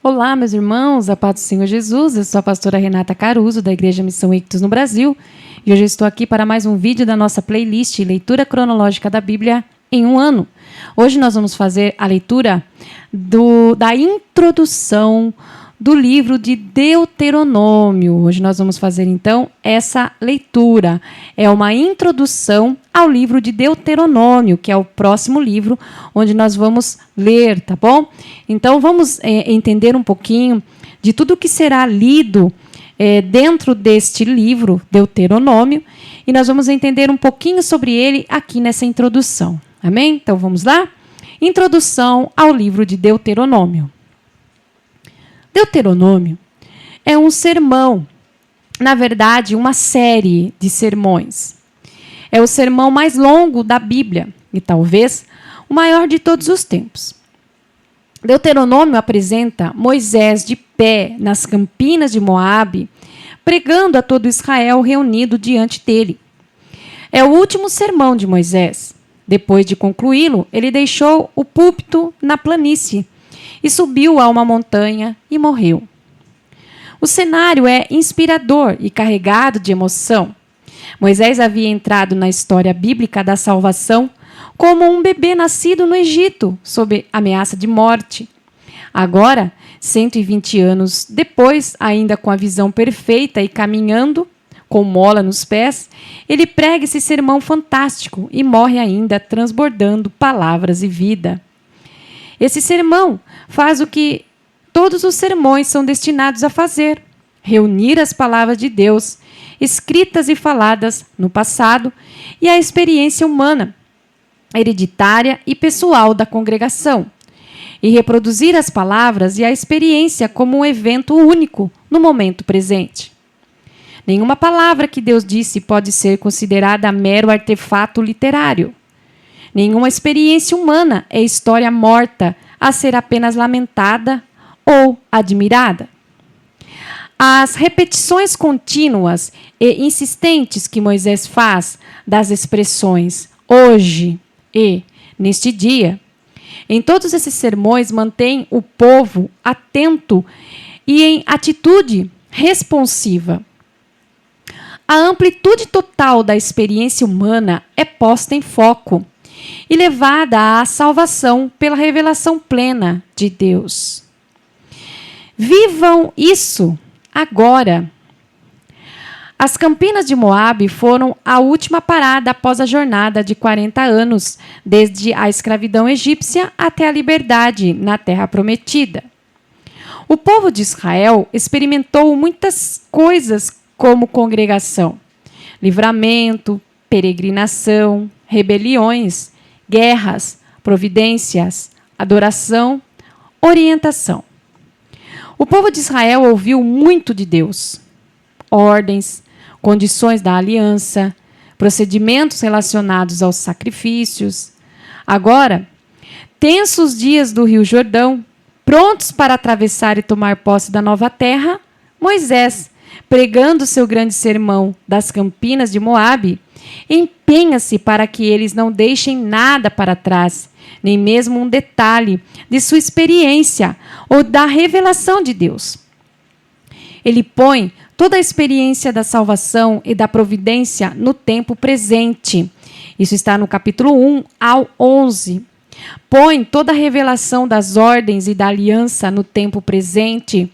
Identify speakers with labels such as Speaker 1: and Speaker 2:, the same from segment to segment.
Speaker 1: Olá, meus irmãos, a paz do Senhor Jesus. Eu sou a pastora Renata Caruso, da Igreja Missão Ictus no Brasil, e hoje eu estou aqui para mais um vídeo da nossa playlist Leitura Cronológica da Bíblia em um ano. Hoje nós vamos fazer a leitura da introdução do livro de Deuteronômio. Hoje nós vamos fazer, então, essa leitura. É uma introdução ao livro de Deuteronômio, que é o próximo livro onde nós vamos ler, tá bom? Então, vamos entender um pouquinho de tudo que será lido dentro deste livro, Deuteronômio, e nós vamos entender um pouquinho sobre ele aqui nessa introdução. Amém? Então, vamos lá? Introdução ao livro de Deuteronômio. Deuteronômio é um sermão, na verdade, uma série de sermões. É o sermão mais longo da Bíblia e talvez o maior de todos os tempos. Deuteronômio apresenta Moisés de pé nas campinas de Moabe, pregando a todo Israel reunido diante dele. É o último sermão de Moisés. Depois de concluí-lo, ele deixou o púlpito na planície e subiu a uma montanha e morreu. O cenário é inspirador e carregado de emoção. Moisés havia entrado na história bíblica da salvação como um bebê nascido no Egito, sob ameaça de morte. Agora, 120 anos depois, ainda com a visão perfeita e caminhando, com mola nos pés, ele prega esse sermão fantástico e morre ainda transbordando palavras e vida. Esse sermão faz o que todos os sermões são destinados a fazer: reunir as palavras de Deus, escritas e faladas no passado, e a experiência humana, hereditária e pessoal da congregação, e reproduzir as palavras e a experiência como um evento único no momento presente. Nenhuma palavra que Deus disse pode ser considerada mero artefato literário. Nenhuma experiência humana é história morta a ser apenas lamentada ou admirada. As repetições contínuas e insistentes que Moisés faz das expressões hoje e neste dia, em todos esses sermões mantém o povo atento e em atitude responsiva. A amplitude total da experiência humana é posta em foco e levada à salvação pela revelação plena de Deus. Vivam isso agora. As campinas de Moabe foram a última parada após a jornada de 40 anos, desde a escravidão egípcia até a liberdade na Terra Prometida. O povo de Israel experimentou muitas coisas como congregação: livramento, peregrinação, rebeliões, guerras, providências, adoração, orientação. O povo de Israel ouviu muito de Deus: ordens, condições da aliança, procedimentos relacionados aos sacrifícios. Agora, tensos dias do Rio Jordão, prontos para atravessar e tomar posse da nova terra, Moisés, pregando seu grande sermão das campinas de Moabe, empenha-se para que eles não deixem nada para trás, nem mesmo um detalhe de sua experiência ou da revelação de Deus. Ele põe toda a experiência da salvação e da providência no tempo presente. Isso está no capítulo 1 ao 11. Põe toda a revelação das ordens e da aliança no tempo presente.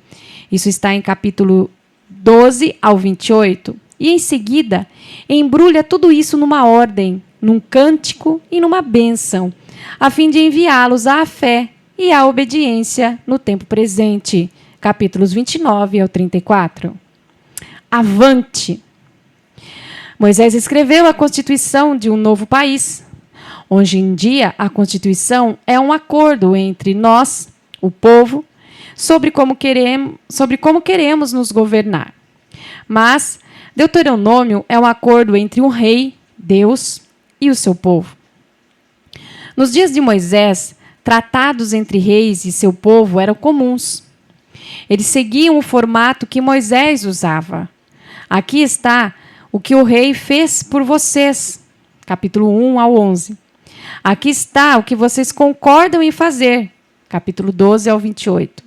Speaker 1: Isso está em capítulo 12 ao 28. E, em seguida, embrulha tudo isso numa ordem, num cântico e numa bênção, a fim de enviá-los à fé e à obediência no tempo presente. Capítulos 29 ao 34. Avante! Moisés escreveu a constituição de um novo país. Hoje em dia, a Constituição é um acordo entre nós, o povo, sobre como queremos nos governar. Mas Deuteronômio é um acordo entre um rei, Deus, e o seu povo. Nos dias de Moisés, tratados entre reis e seu povo eram comuns. Eles seguiam o formato que Moisés usava. Aqui está o que o rei fez por vocês. Capítulo 1 ao 11. Aqui está o que vocês concordam em fazer. Capítulo 12 ao 28.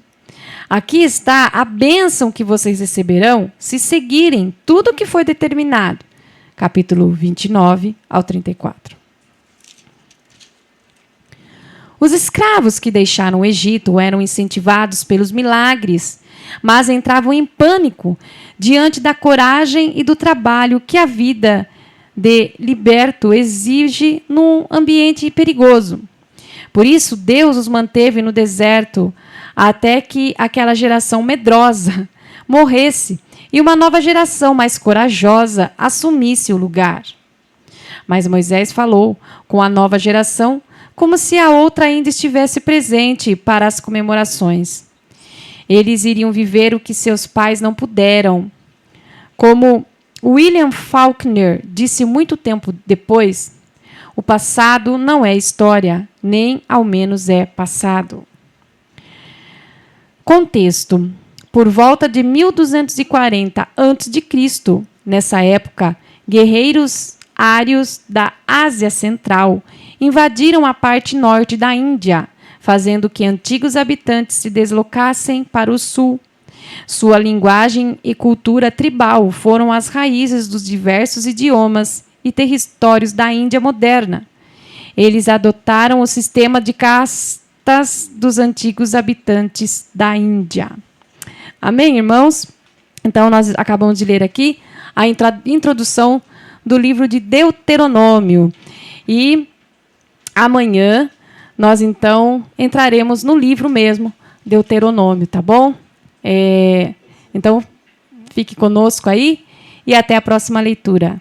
Speaker 1: Aqui está a bênção que vocês receberão se seguirem tudo o que foi determinado. Capítulo 29 ao 34. Os escravos que deixaram o Egito eram incentivados pelos milagres, mas entravam em pânico diante da coragem e do trabalho que a vida de liberto exige num ambiente perigoso. Por isso, Deus os manteve no deserto até que aquela geração medrosa morresse e uma nova geração mais corajosa assumisse o lugar. Mas Moisés falou com a nova geração como se a outra ainda estivesse presente para as comemorações. Eles iriam viver o que seus pais não puderam. Como William Faulkner disse muito tempo depois, o passado não é história, nem ao menos é passado. Contexto. Por volta de 1240 a.C., nessa época, guerreiros ários da Ásia Central invadiram a parte norte da Índia, fazendo que antigos habitantes se deslocassem para o sul. Sua linguagem e cultura tribal foram as raízes dos diversos idiomas e territórios da Índia moderna. Eles adotaram o sistema de castas dos antigos habitantes da Índia. Amém, irmãos? Então, nós acabamos de ler aqui a introdução do livro de Deuteronômio. E amanhã nós, então, entraremos no livro mesmo, Deuteronômio, tá bom? Então, fique conosco aí e até a próxima leitura.